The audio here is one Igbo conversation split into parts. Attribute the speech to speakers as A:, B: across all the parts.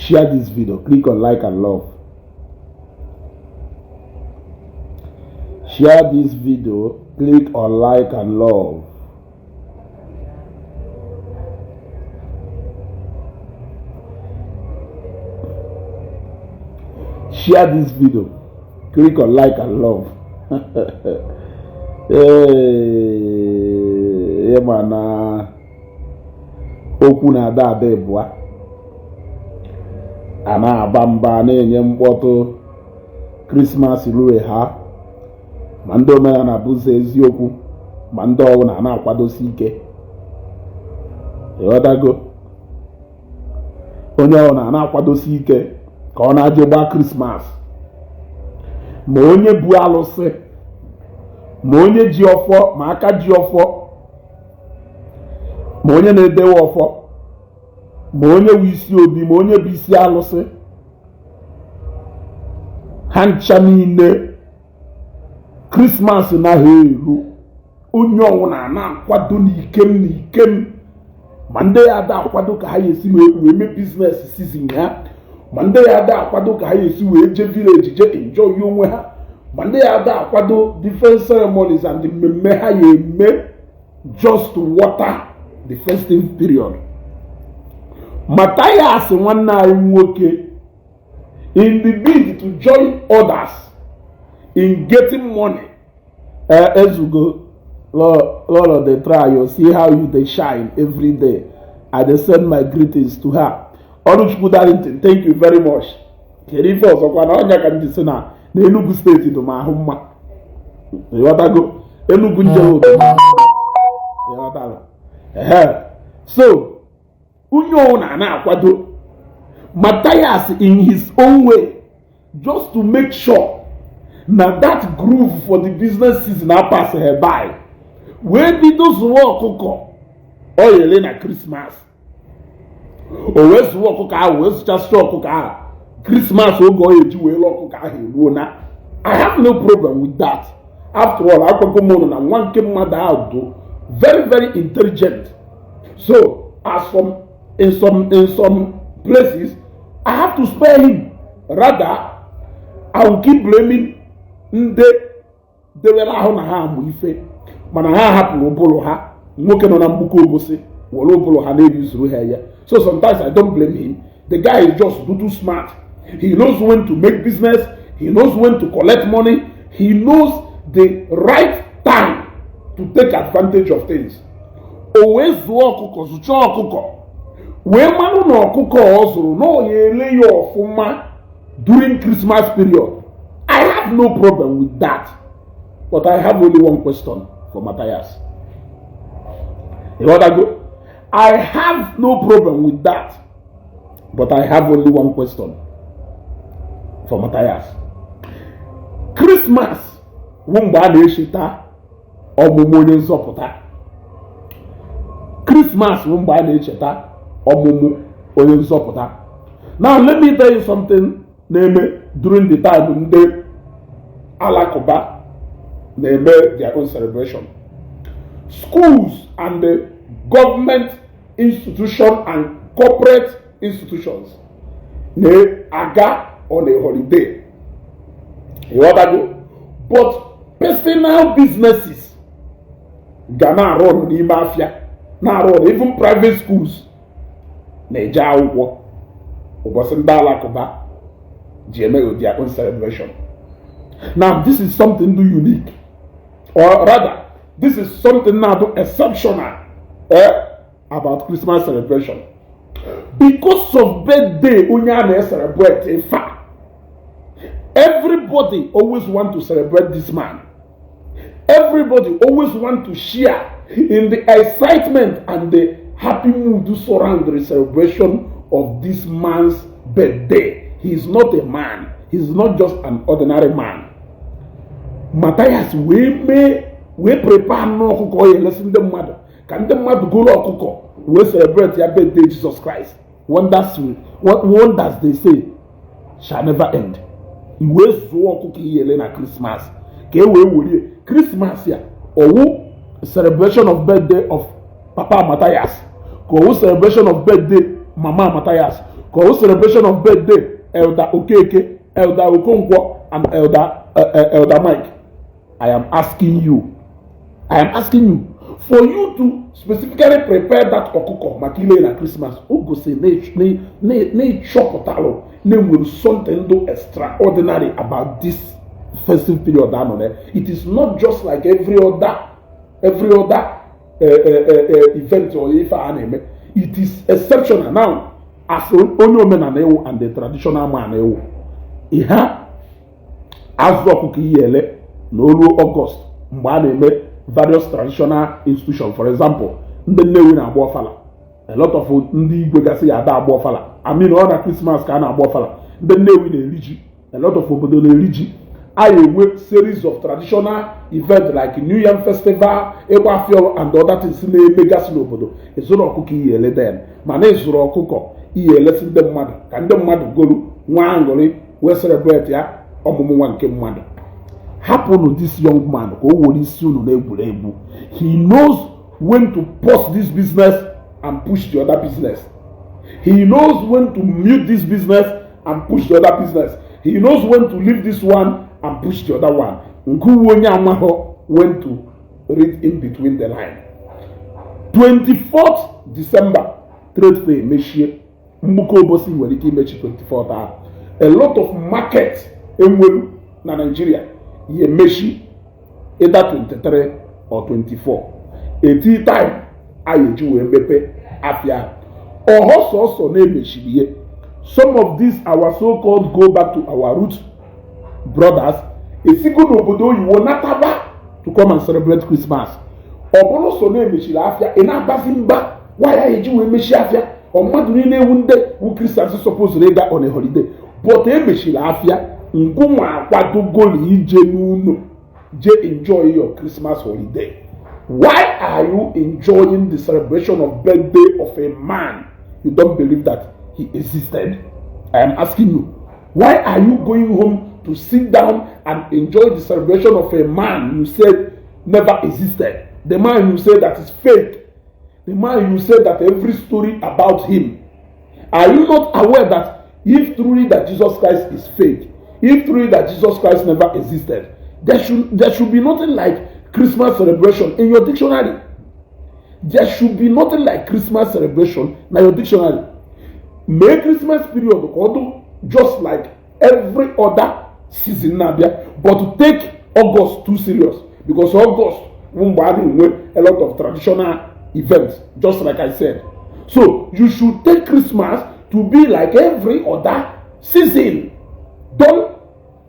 A: Share this video. Click on like and love. Share this video. Click on like and love. Share this video. Click on like and love. Hey, man. Okwu na ada ada ebua. Ana abamba na-enye mkpọtụ Christmas rue ha. Ma ndị omena na-abụzi eziokwu, ma ndị ọwụ na-akwadosi ike. Ịghọtago? Onye ọwụ na-akwadosi ike ka ọ na-aje gba Christmas. Ma onye bu alụsị, ma onye ji ọfọ, ma aka ji ọfọ, ma onye na-edewe ọfọ, ma onye wu isi obi, ma onye bụ isi alụsị, ha ncha niile Christmas na ha elu. Onye ọwụ na-akwado n'ikem, ma ndị ya ada akwado ka ha esi wee mee business season ha, ma ndị ya ada akwado ka ha esi wee je village je enjoy onwe ha, ma ndị ya ada akwado different ceremonies and mmemme ha ya eme just to water the festive period. Mathias nwanne anyị nwoke, in the bid to join others in getting money, Ezugo, Lord, they try, you see how they shine every day. I they send my greetings to her. Oluchukwu Darlington, thank you very much. Kerife ọzọkwa na ọnya ka ndị si na Enugu steeti dị ma ahụ mma. Ịghọtago? Enugu nje obodo. Ịghọtago? So, onye ọwụ na-akwado Mathias in his own way, just to make sure na that groove for the business season na pass her by. Wee bido zụwa ọkụkọ ọ yele na Christmas. O wee zụwa ọkụkọ ahụ, wee zụchasị ọkụkọ ahụ Christmas oge ọ eji wee lụọ ọkụkọ ahụ eruo na. I have no problem with that. After all, akwago m na nwa nke mmadụ ahụ dị very very intelligent. So as from in some places, I have to spare him. Rather, I will keep blaming ndị dewere ahụ na ha amụ ife, mana ha hapụrụ ụbụrụ ha, nwoke nọ na mgbuke obosi were ụbụrụ ha na-ebizuru ha ya. So sometimes I don't blame him. The guy is just too smart. He knows when to make business. He knows when to collect money. He knows the right time to take advantage of things. O wee zụọ ọkụkọ, zụcha ọkụkọ, wee manụ na ọkụkọ ọ zụrụ na ọ ya ele ya ọfụma during Christmas period. I have no problem with that, but I have only one question for Mathias. You know that good? I have no problem with that, but I have only one question for Mathias. Christmas, mgbe a na-echeta ọmụmụ onye nzọpụta. Christmas, mgbe a na-echeta ọmụmụ onye nzọpụta. Now let me tell you something na-eme during the time ndị Alakụba na-eme their own celebration. Schools and the government institution and corporate institutions na-aga on a holiday. You know that? But personal businesses ga na-arụ n'ime afịa, na-arụ even private schools na-eje akwụkwọ ụbọchị ndị Alakụba ji eme their own celebration. Now this is something unique, or rather this is something now exceptional about Christmas celebration. Because of birthday onye a na-celebrate in fact, everybody always want to celebrate this man. Everybody always want to share in the excitement and the happy mood surround the celebration of this man's birthday. He is not a man. He is not just an ordinary man. Mathias we prepare no ọkụkọ ya lesi ndị mmadụ ka ndị mmadụ goro ọkụkọ we celebrate ya birthday Jesus Christ. Wonders they say shall never end. Iwe zụọ ọkụkọ iyele na Christmas ka e wee were Christmas ya owu celebration of birthday of Papa Mathias, ka owu celebration of birthday Mama Mathias, called celebration of birthday, Elder Okeke, Elder Okonkwo, and Elder Mike. I am asking you for you to specifically prepare that okuko makile na Christmas. Ogo say ne chopotalo ne will something do extraordinary about this festive period. It is not just like every other event or if it is exceptional now. As only men and the traditional man iha azụ ọkụkọ iyele n'olu August mgbe a na-eme various traditional institutions. For example, ndị Nnewi na-agba ọfala, a lot of ndị Igbo gasị ya ada agba ọfala. I mean ọ na Christmas ka a na-agba ọfala. Ndị Nnewi na-eri ji, a lot of obodo na-eri ji. I enwe series of traditional events like New Yam Festival, Ekwafio and other things na-eme gasị n'obodo. Ezuru ọkụkọ iyele den, mana ezuru ọkụkọ iyele si ndị mmadụ ka ndị mmadụ golu nwa aṅụrị wee celebrate ya ọmụmụ nwa nke mmadụ. Happen this young man ka o were isi unu na-egwuregwu. He knows when to pause this business and push the other business. He knows when to mute this business and push the other business. He knows when to leave this one and push the other one. Nku onye amaho when to read in between the line. 24th December trade fair mechie. Mbuko obosi nwere ike imechi 24th ahụ. A lot of market enwelu na Nigeria ye mechi either 23 or 24. Eti time ayeji wee mepe afia. Also na-emechibiye. Some of these our so-called go back to our roots brothers esigo n'obodo oyiwo nataba to come and celebrate Christmas. Ọbụrụ so na-emechiri afia ị na-agbazi mba why ayeji wee mechi afia. Ọmmadụ niile ewu ndị wu Christians supposed to go on a holiday. But emechiri afia ngụnwa akwadogoli ije n'ụlọ je enjoy your Christmas holiday. Why are you enjoying the celebration of birthday of a man you don't believe that he existed? I am asking you, why are you going home to sit down and enjoy the celebration of a man you said never existed? The man you said that is fake. The man you said that every story about him. Are you not aware that if truly that Jesus Christ is fake, if truly that Jesus Christ never existed, there should be nothing like Christmas celebration in your dictionary. There should be nothing like Christmas celebration in your dictionary. Make Christmas period just like every other season, but to take August too serious, because August won't a lot of traditional events, just like I said. So you should take Christmas to be like every other season. Don't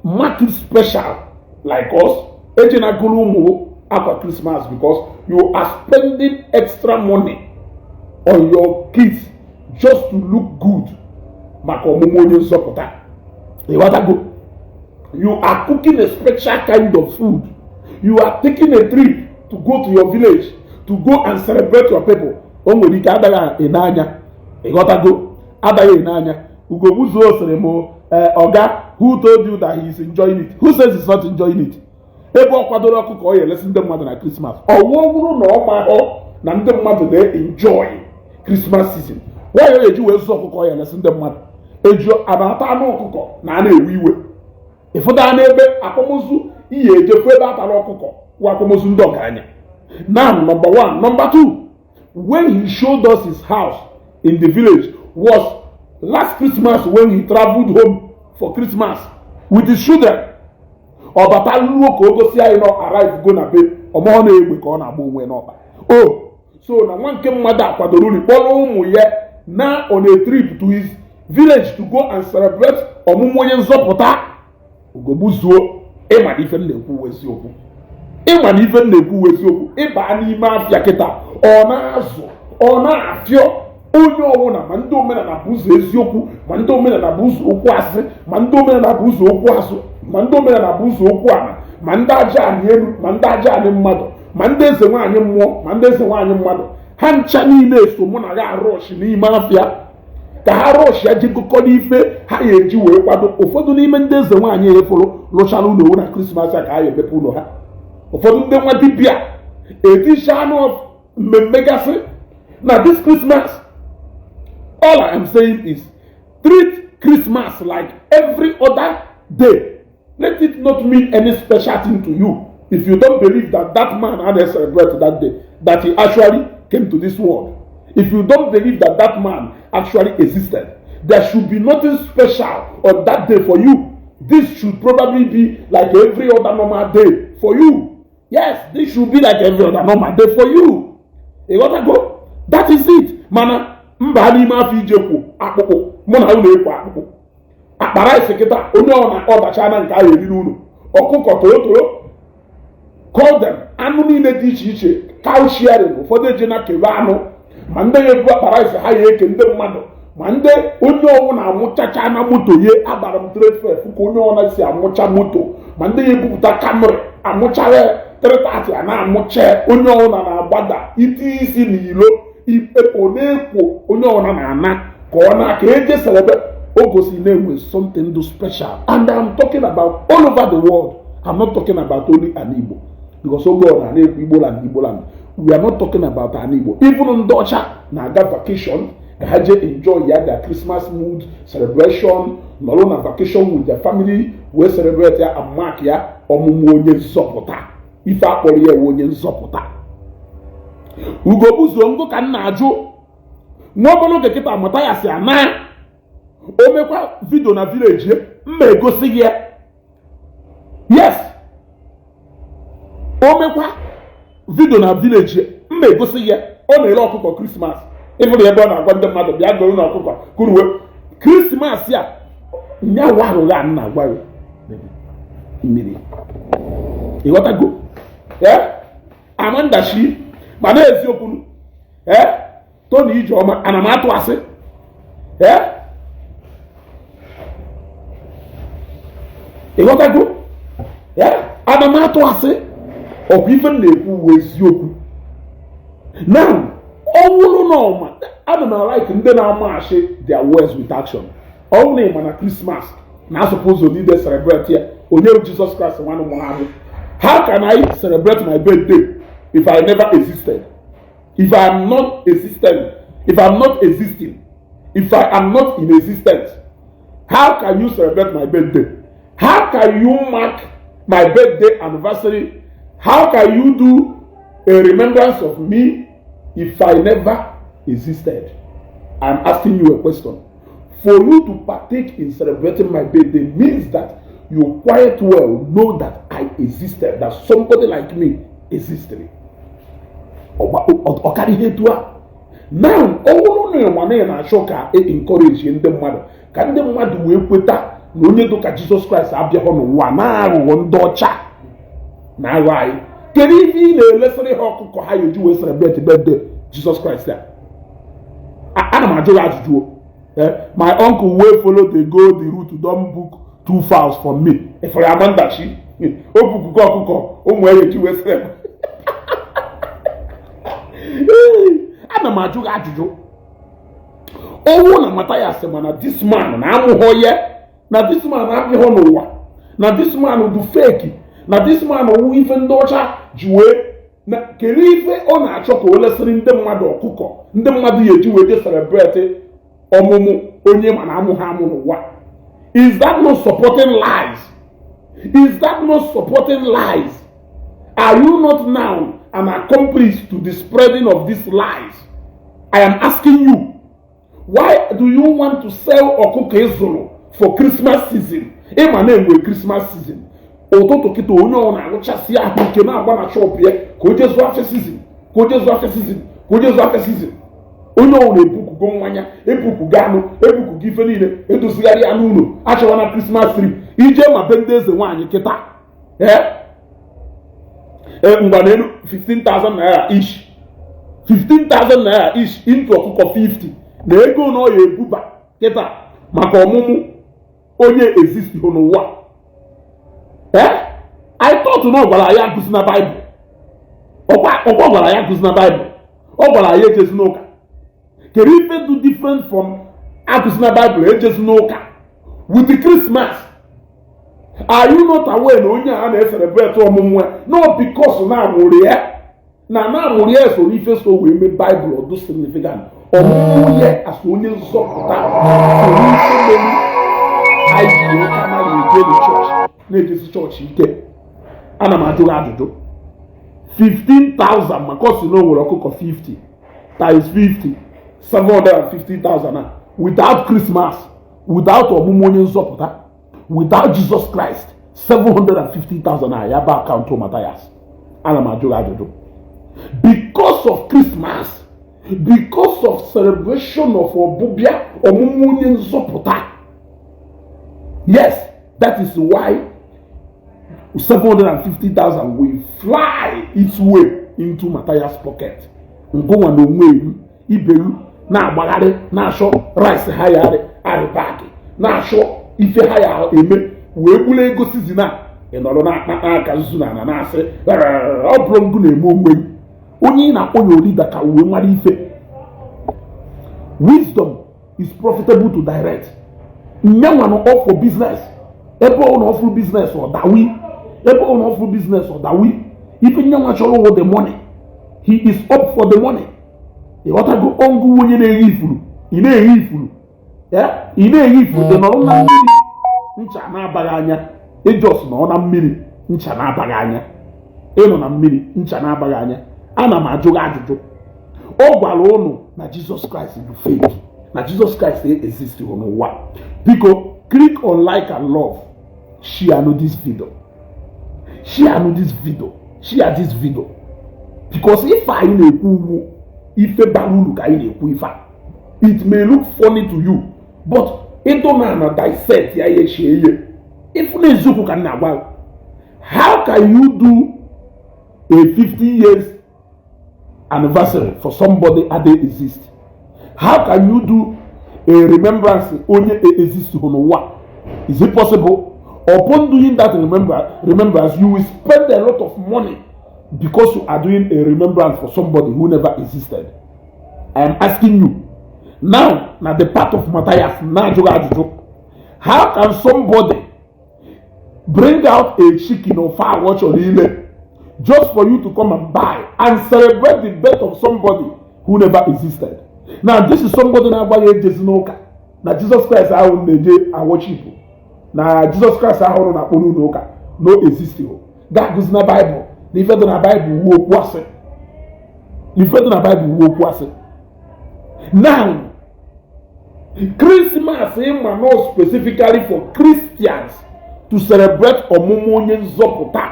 A: mark it special like us. After Christmas, because you are spending extra money on your kids just to look good. You are cooking a special kind of food. You are taking a trip to go to your village to go and celebrate your people. Oga, who told you that he is enjoying it? Who says he's not enjoying it? Ebe ọkwadoro ọkụkọ ọ yelesi ndị mmadụ na Christmas. Ọwụọ bụrụ na ọ mahụ na ndị mmadụ na-enjoy Christmas season. Why are you wee zụ ọkụkọ ọ yelesi ndị mmadụ? Eju anata anụ ọkụkọ na na-ewe iwe. Ịfụta n'ebe akwamozu ihe ejefu ebe atara ọkụkọ wa akwamozu ndị ọgaranya. Now, number one. Number two, when he showed us his house in the village was last Christmas when he traveled home for Christmas with his children. Ọbata luo ka ogosi anyị nọ arrive go na be ọmọ na egbe ka ọ na-agba onwe n'ọba. Oh, so na nwa nke mmadụ akwadoro uri kpọrọ ụmụ ya na on a trip to his village to go and celebrate ọmụmụ onye nzọpụta. Ugogbuzuo ịma ife na-ekwu eziokwu. Ịma ife na-ekwu eziokwu ịba n'ime afịa kịta ọ na-azụ ọ na-afịọ onye ọbụla ma ndị omenala bụ ụzọ eziokwu ma ndị omenala bụ ụzọ okwu asị ma ndị omenala bụ ụzọ okwu asụ ma ndị omenala bụ ụzọ okwu ala ma ndị aja anyị elu ma ndị aja anyị mmadụ ma ndị eze nwaanyị mmụọ ma ndị eze nwaanyị mmadụ ha ncha niile eso mụ na ya arọshi n'ime afịa ka ha rọshi ya jikọkọ n'ife ha ya eji wee kwado. Ụfọdụ n'ime ndị eze nwaanyị efuru lụchara ụlọ owu na Krismas a ka ha ya emepe ụlọ ha. Ụfọdụ ndị nwa dibịa etisha anụ mmemme gasị na this Christmas. All I am saying is Treat Christmas like every other day. Let it not mean any special thing to you. If you don't believe that that man had a celebrate that day, that he actually came to this world. If you don't believe that that man actually existed, there should be nothing special on that day for you. This should probably be like every other normal day for you. Yes, this should be like every other normal day for you. You want to go? That is it. Mana, mbani ma fi jeko akpoko. Mona unu ekwa akpoko. Akpara iseketa onye ona ọdachana nke ayo eri n'unu. Ọkụkọ toro call them anụ niile dị iche iche cow sharing ụfọdụ eji na kewe anụ ma ndị ya ebu akpara ise ha ya eke ndị mmadụ ma ndị onye ọnwụ na-amụchacha na moto ye agbara m trade fair ka onye ọna si amụcha moto ma ndị ya ebupụta Camry amụchara 330 a na-amụcha onye ọna na-agbada iti isi n'ilo ikpepo na-ekwo onye ọna na-ana ka ọ na-aka eje celebrate o gosi na-enwe something do special. And I'm talking about all over the world. I'm not talking about only an Igbo. Because oh God, an Igbo land. We are not talking about an Igbo. Even in Docha, na got vacation, they enjoy their Christmas mood, celebration, not on a vacation with their family, we celebrate and mark ya, or mumonye zopota. If I call ye wonye zopota. Ugo buzongo kan najo. Nobolo de kita Mathias ana. Omekwa video na village ye, mme gosi ye. Yes. Omekwa video na village mbe gosi ya ọ na-ere ọkụkọ Christmas. Even ebe ọ na-agwa ndị mmadụ bịa goro na ọkụkọ kuruwe Christmas ya nya warụ ga na agwa ya mmiri. Ịghọtago? Amanda shi ma na eziokwu Tony Ijeọma ana m atụ asị ịghọtago? Ana m atụ asị of even na-ekwu eziokwu. Now, ọwụrụ n'ọma ana m like ndị na-amachi their words with action. Ọwụ na ịma na Christmas na suppose only they celebrate here. Onye Jesus Christ nwanne m ahụ. How can I celebrate my birthday if I never existed? If I am not existing, if I am not in existence, how can you celebrate my birthday? How can you mark my birthday anniversary? How can you do a remembrance of me if I never existed? I'm asking you a question. For you to partake in celebrating my birthday means that you quite well know that I existed, that somebody like me existed. Now, all na-achọ ka encourage ndị mmadụ ka ndị mmadụ wee kweta na onye dịka Jesus Christ abịaghị n'ụwa na-aghụghọ ndị ọcha na-aghọ anyị. Kedu ihe ị na-elesịrị ha ọkụkọ ha eji wee celebrate birthday Jesus Christ ya? Ana m ajụ ya ajụjụ. My uncle wey follow dey go the route don book 2 fowls for me. For Amanda chi o bukugo ọkụkọ ụmụ ya eji wee celebrate. Ana m ajụ ya ajụjụ. Owo na Mathias mana this man na amụghọ ya, na this man abịghọ n'ụwa, na this man do fake, na this man owu ife ndị ọcha ji wee na kere ife ọ na-achọ ka o lesịrị ndị mmadụ ọkụkọ ndị mmadụ ya eji wee de celebrate ọmụmụ onye ma na amụghị amụ n'ụwa. Is that not supporting lies? Is that not supporting lies? Are you not now an accomplice to the spreading of these lies? I am asking you. Why do you want to sell ọkụkọ ịzụrụ for Christmas season? Ịma na-enwe Christmas season. Ụtụtụ kịta onye ọ na-arụchasị ahụ ike na-agba na shop ya ka o jezu afọ season, ka o jezu afọ season, ka o jezu afọ season. Onye ọ na-ebukugo mmanya, ebukugo anụ, ebukugo ife niile, edozigharị anụ ụlọ, achọwa na Christmas tree. Ije ma be ndị eze nwaanyị kịta. Ngwa na-elu 15,000 naira each. 15,000 naira each into ọkụkọ 50. Na ego na ọ ya ebuba kịta maka ọmụmụ onye exist n'ụwa. I thought na ọ gwara ya akụzi na Bible. Ọkwa gwara ya akụzi na Bible. Ọ gwara ya ejezi n'ụka. Kedu ife do different from akụzi na Bible ejezi n'ụka with the Christmas? Are you not aware na onye a na-celebrate ọmụmụ ya? No, because na amụrụ ya. na mụrụ so n'ife so wee mee Bible ọdụ significant ọmụmụ ya as onye nzọpụta so n'ife melu anyị ji ụka na na-eje chọọchị na-ejesi chọọchị ike. Ana m ajụ ajụjụ 15,000 maka ọ si na o nwere ọkụkọ 50 times 50 750,000 without Christmas, without ọmụmụ onye nzọpụta, without Jesus Christ 750,000 ya bụ akaụntụ Mathias. Ana m ajụ ajụjụ because of Christmas, because of celebration of ọbụbịa ọmụmụ onye nzọpụta. Yes, that is why 750,000 will fly its way into Mathias' pocket. Ngụnwa na onwe elu iberu na-agbagharị na-achọ rice ha ya arịbaki na-achọ ife ha ya eme wee gburu ego sizin a ịnọrọ n'aka nzu na na-asị ọ bụrụ ngụ na-eme onwe onye ị na-akpọ ya olida ka uwe mara ife. Wisdom is profitable to direct. Nyanwa no off for business. Ebe ọ na offer business or dawi. Ebe ọ na offer business or dawi. If nyanwa chọrọ with the money, he is up for the money. Ị ghọtago ọngụ onye na-eri ifuru. Ị na-eri ifuru. Ị na-eri ifuru dị nọrọ na mmiri ncha na-abaghị anya. Ejos nọ na mmiri ncha na-abaghị anya. Ịnọ na mmiri ncha na-abaghị anya. Ana m ajụ ajụjụ. Ọ gwara ụnụ na Jesus Christ bụ fake. Na Jesus Christ exist n'ụwa. Biko, click on like and love. Share this video. Share this video. Share this video. Because if I na-ekwu ife balulu ka I na-ekwu ife, it may look funny to you, but it don't na dissect ya ye share. If na eziokwu ka na-agwa, how can you do a 50 years anniversary for somebody that they exist? How can you do a remembrance only exist on what? Is it possible? Upon doing that remembrance, you will spend a lot of money because you are doing a remembrance for somebody who never existed. I am asking you now the part of Mathias. How can somebody bring out a chicken or fire watch or ile just for you to come and buy and celebrate the birth of somebody who never existed? Now this is somebody na agbaghị ejezi n'ụka na Jesus Christ ahụ na-eje worship. Na Jesus Christ ahụ na akpọrọ n'ụka no exist. That na Bible. The ife dị na Bible wuo okwu asị. The ife dị na Bible wuo okwu asị. Now Christmas ịma no specifically for Christians to celebrate ọmụmụ onye nzọpụta.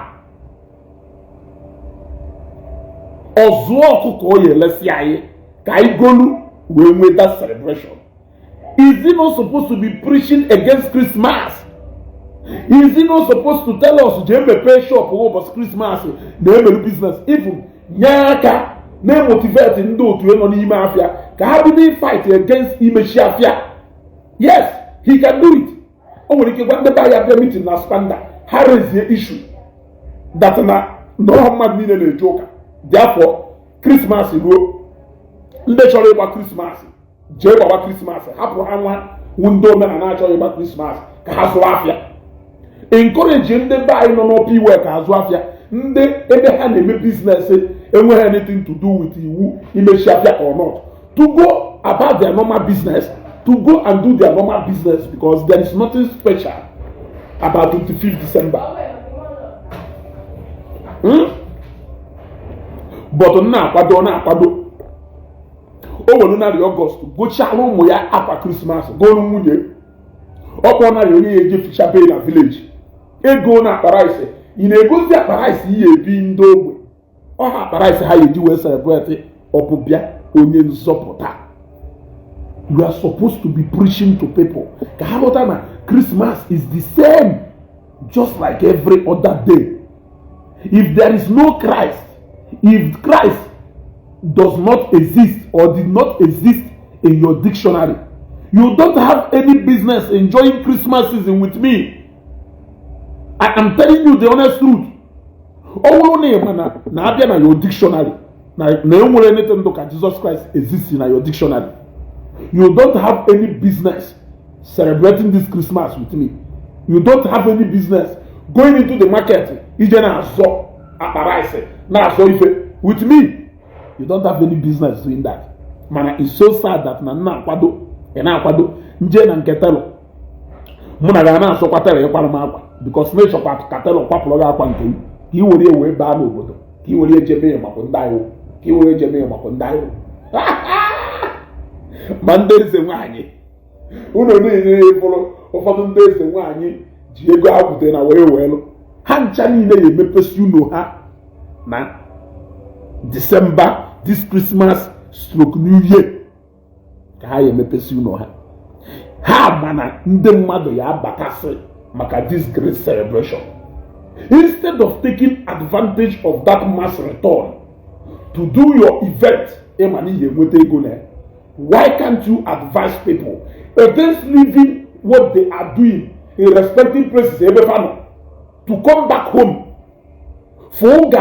A: Ọzụọ ọkụkọ o yelesi anyị ka anyị golu wee nwee that celebration. Is he not supposed to be preaching against Christmas? Is he not supposed to tell us je mepe shop about Christmas na emelu business even nyaka na motivate ndị otu nọ n'ime afia ka ha bi fight against imechi afia? Yes, he can do it. O nwere ike gwa ndị ba ya bịa meeting na spanda ha raise issue that na no mmadụ niile na-eje ụka. Therefore Christmas ruo ndị chọrọ ịgba Christmas jee gbaba Christmas hapụ ha nwa ndị omenala na-achọghị ịgba Christmas ka ha zụọ afịa. Encourage ndị be anyị nọ n'ọpa iwe ka ha zụọ afịa. Ndị ebe ha na-eme business enweghị anything to do with iwu imechi afịa or not, to go about their normal business, to go and do their normal business, because there is nothing special about 25th December. But na-akwado o welu narị Ọgọst gochala ụmụ ya akwa Krismas golu nwunye ọkpọ narị onye ya eje ficha be na village ego na akpara ise. Ị na-egosi akpara ise ihe ebi ndị ogbe ọha akpara ise ha eji wee celebrate ọbụbịa onye nzọpụta. You are supposed to be preaching to people ka ha ghọta na Christmas is the same just like every other day. If there is no Christ, if Christ does not exist or did not exist in your dictionary, you don't have any business enjoying Christmas season with me. I am telling you the honest truth. Na abịa na your dictionary na enwere anything to Jesus Christ exists in your dictionary, you don't have any business celebrating this Christmas with me. You don't have any business going into the market ije na azọ akpara ise na azọ ife With me, you don't have any business doing that. Man, it's so sad that na kwado nje na nketelo muna ga na so kwatara yekwara m akwa because na shop katelo kwapụrụ ga akwa nke ka I were ewe ba n'obodo ka I were ejebe maka ndị ayo ka I were ejebe maka ndị ayo ma ndị eze nwaanyị unu niile ịfụrụ ụfọdụ ndị eze nwaanyị ji ego akwụte na wee weelu ha ncha niile ya emepesi unu ha na December this Christmas stroke New Year ka ha ya emepesi unu ha mana ndị mmadụ ya abatasị maka this great celebration. Instead of taking advantage of that mass return to do your event, why can't you advise people against leaving what they are doing in respective places to come back home? For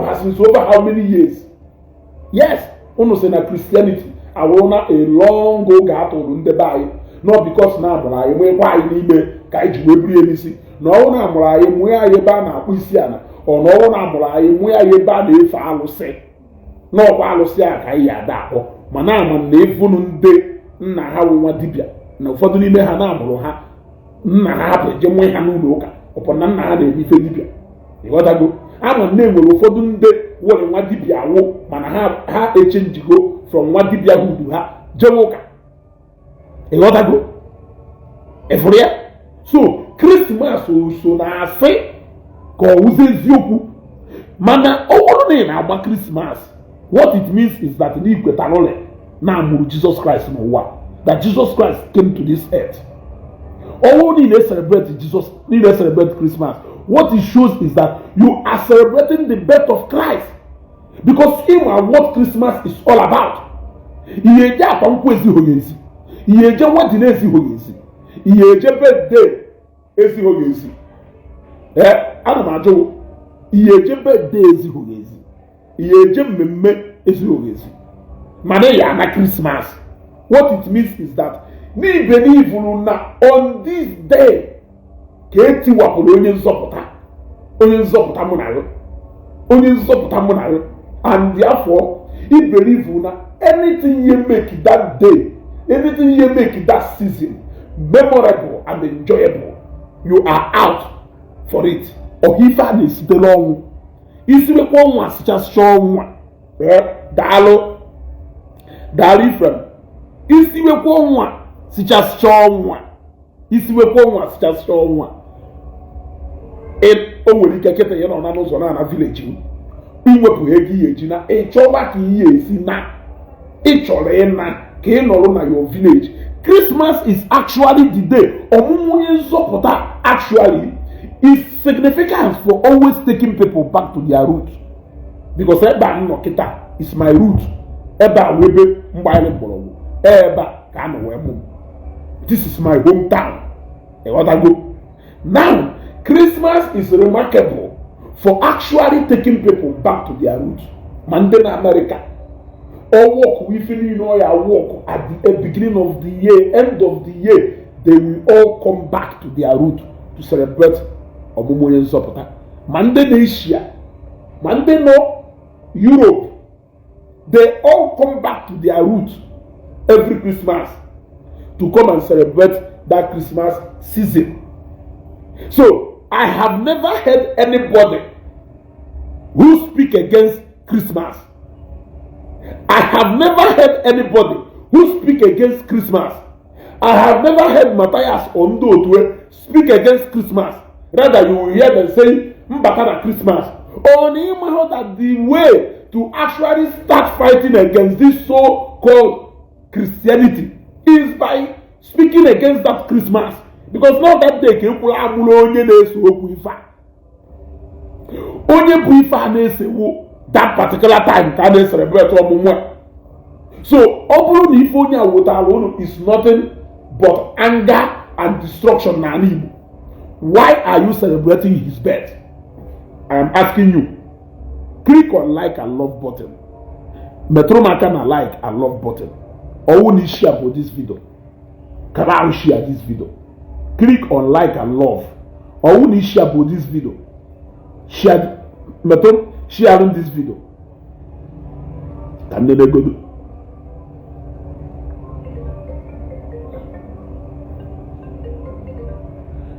A: has since over how many years? Yes, almost in Christianity, I want a long go in the Bible. Not because now, but I why need kaiji webrisi na ọ na-amụrụ anyị mwe anyị ba na-akpụ isi ana ọ na ọ na-amụrụ anyị mwe anyị ba na-efe alụsị na ọkwa alụsị a ka anyị ada akpọ mana ama na efunu ndị nna ha nwa dibịa na ụfọdụ n'ime ha na-amụrụ ha nna ha hapụ eje nwe ha n'ụlọ ụka ọpụ na nna ha na-ebife dibịa ịghọtago ama na enwere ụfọdụ ndị were nwa dibịa awụ mana ha echenjigo from nwa dibịa hudu ha jewe ụka ịghọtago efuru ya. So Christmas so na asị ka ọ wụzie eziokwu mana ọ bụrụ na agba Christmas, what it means is that n'ikwetara ụlọ na amụrụ Jesus Christ n'ụwa, that Jesus Christ came to this earth. All need celebrate Jesus, need celebrate Christmas. What it shows is that you are celebrating the birth of Christ, because him and what Christmas is all about. Iyeje akwankwo ezighi ezi, iyeje wedding ezighi ezi, iyeje birthday ezighi ezi. Ana m ajụ iyeje birthday ezighi ezi, iyeje mmemme ezighi ezi. Mana ya na Christmas. What it means is that ni believe na on this day ka etiwapụrụ onye nzọpụta mụ na ya, onye nzọpụta mụ na ya, and therefore he believe na anything you make that day, anything you make that season memorable and enjoyable, you are out for it. Or if I is the long, isiwekwa ọnwa sichas ọnwa daalụ from isiwekwa ọnwa sichas ọnwa, isiwekwa ọnwa sichas ọnwa. O nwere ike kete ya nọ na n'ụzọ na village m iwepụ ego ihe eji na ịchọba ka ihe esi na ịchọrọ ịna ka ị nọrọ na your village. Christmas is actually the day ọmụmụ onye nzọpụta actually is significant for always taking people back to their root, because ebe a nọ kịta is my root. Ebe a webe mgbanyere mgbọrọgwụ, ebe a ka a nọ wee mụ. This is my hometown. Now Christmas is remarkable for actually taking people back to their roots. Mandela America, all walk within you know your walk at the beginning of the year, end of the year, they will all come back to their root to celebrate Omumoyen Zopota. Mandela Asia, Mandela Europe, they all come back to their roots every Christmas to come and celebrate that Christmas season. So I have never heard anybody who speak against Christmas. I have never heard anybody who speak against Christmas. I have never heard Mathias Ezeaku speak against Christmas. Rather, you will hear them say, Mbakana Christmas. Or that the way to actually start fighting against this so-called Christianity is by speaking against that Christmas. Because now that day can pull out onye na-eso okwu ife. Onye bụ ife a na-esewo that particular time ka na celebrate ọmụmụ. So ọ bụrụ na ife onye awụtara unu is nothing but anger and destruction na Igbo. Why are you celebrating his birth? I am asking you. Click on like and love button. Metro maka na like and love button. Or you share about this video. Can I share this video? Click on like and love. Or when you share about this video, sharing this video. Can they go?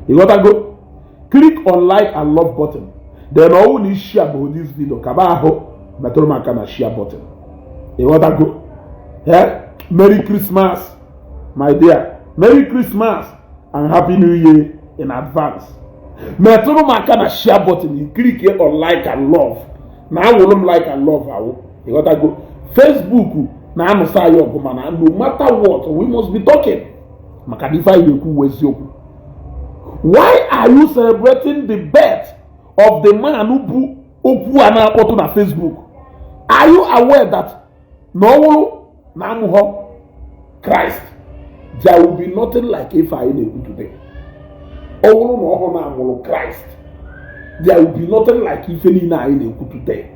A: You gotta go. Click on like and love button. Then all need share about this video. Kabaho, Matolma can share button. You gotta go. Yeah? Merry Christmas, my dear. Merry Christmas and Happy New Year in advance. Matolma can share button. You click here on like and love. Now we don't like and love. You gotta go. Facebook. Now I'm sorry, no matter what, we must be talking. Makadifa yoku wesioku. Why are you celebrating the birth of the man who oku anapoto na Facebook? Are you aware that no namuho Christ, there will be nothing like if I in today. Oh no namuho Christ, there will be nothing like if any na in today.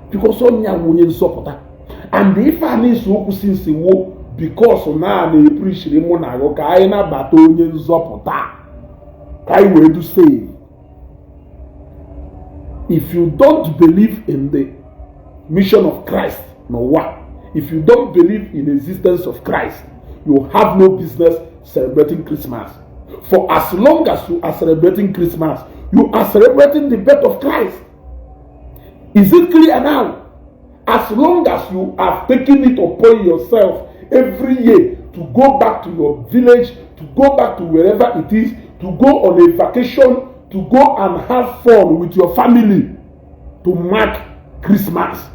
A: Because on ya wonye supporter. And if I need so since wo because now they preach the monago ka na bato onye supporter. I will to say, if you don't believe in the mission of Christ, no what? If you don't believe in the existence of Christ, you have no business celebrating Christmas. For as long as you are celebrating Christmas, you are celebrating the birth of Christ. Is it clear now? As long as you are taking it upon yourself every year to go back to your village, to go back to wherever it is, to go on a vacation, to go and have fun with your family, to mark Christmas.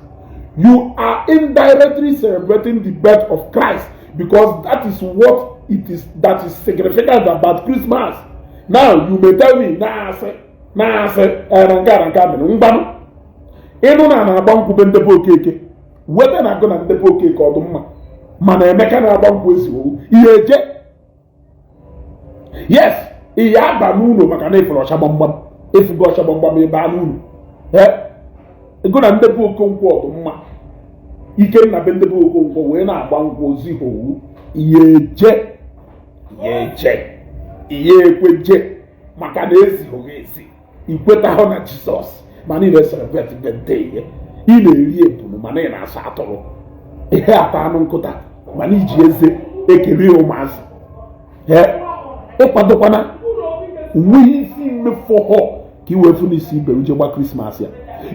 A: You are indirectly celebrating the birth of Christ because that is what it is that is significant about Christmas. Now you may tell me, whether na go na ndepo cake or mma mana emeka na agba nkwu esiwo iyeje. Yes, iya aba n'ulo maka na ifuru ọcha gbamgbam efugo ọcha gbamgbam ebe a n'ulo ego na ndepo okonkwo ọdụ mma ike na be ndepo okonkwo wee na-agba nkwu ozi owu iyeje ekweje maka na ezi ezi ikweta ho na Jesus mana ile celebrate birthday ya ị na-eri ebunu mana ị na-asa atụrụ ihe ata anụ nkụta mana iji eze ekele ụmụazị ịkwadokwana nweghị isi mmefu ọhụụ ka i wefu n'isi ibe uje gba Krismas ya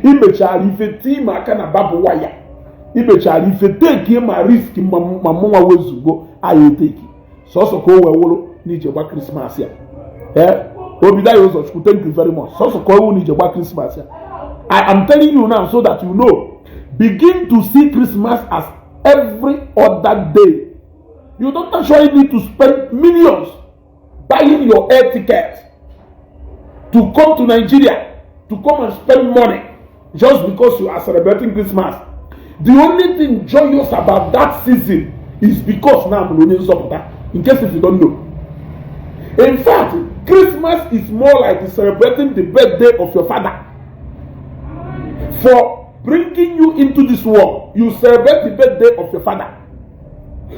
A: imechara ife tii ma aka na babụ waya imechara ife teki ma risk ma mụnwa wezugbo anyị eteki sọsọ ka o wee wụrụ n'ije gba Krismas ya obido anyị ụzọchukwu, thank you very much. Sọsọ ka o wụ n'ije gba Krismas ya. I am telling you now so that you know. Begin to see Christmas as every other day. You don't actually need to spend millions buying your air ticket to come to Nigeria, to come and spend money just because you are celebrating Christmas. The only thing joyous about that season is because now I'm learning something. In case if you don't know. In fact, Christmas is more like celebrating the birthday of your father. For bringing you into this world, you celebrate the birthday of your father.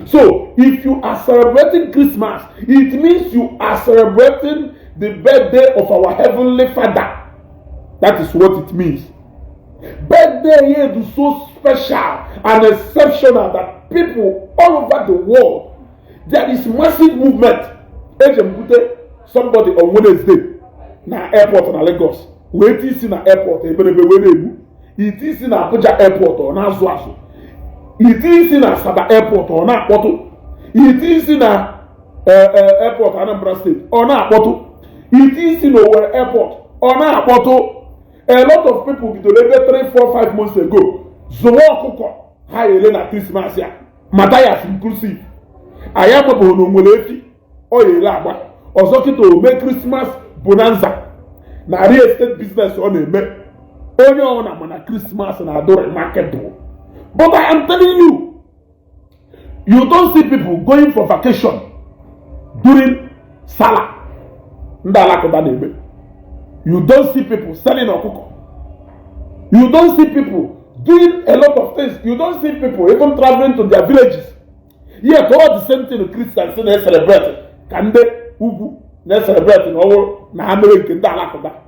A: So, if you are celebrating Christmas, it means you are celebrating the birthday of our heavenly Father. That is what it means. Birthday here is so special and exceptional that people all over the world, there is massive movement. Somebody on Wednesday, na airport na Lagos, wait is in an airport, it is in Abuja airport or na Zwazo. It is in Asaba airport or na Poto. It is in a airport Anambra State or na Poto. It is in Owerri airport or na Poto. A lot of people delivered 3, 4, 5 months ago. Zowo Kuko, hi Elena Christmas ya. Mathias inclusive. I am a bono mulefi. Oye laba. Ozokito make Christmas bonanza. Na real estate business on a make. Only on a Christmas and adore market. But I am telling you, you don't see people going for vacation during Salah. You don't see people selling okuko. You don't see people doing a lot of things. You don't see people even traveling to their villages. Yet all the same thing Christians they celebrate. Kande ugu they celebrate in all na American dalakoda.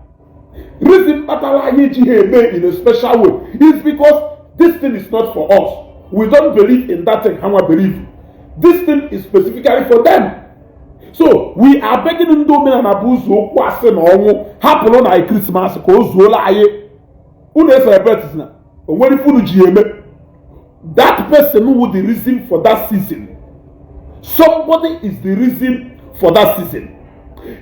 A: Reason in a special way is because this thing is not for us. we don't believe in that thing. How I believe. This thing is specifically for them. So we are begging them to men and abuse who are saying, "Oh, happen on a Christmas, cause we lie." Who knows celebrate now? When you follow GM, that person who would the reason for that season. Somebody is the reason for that season.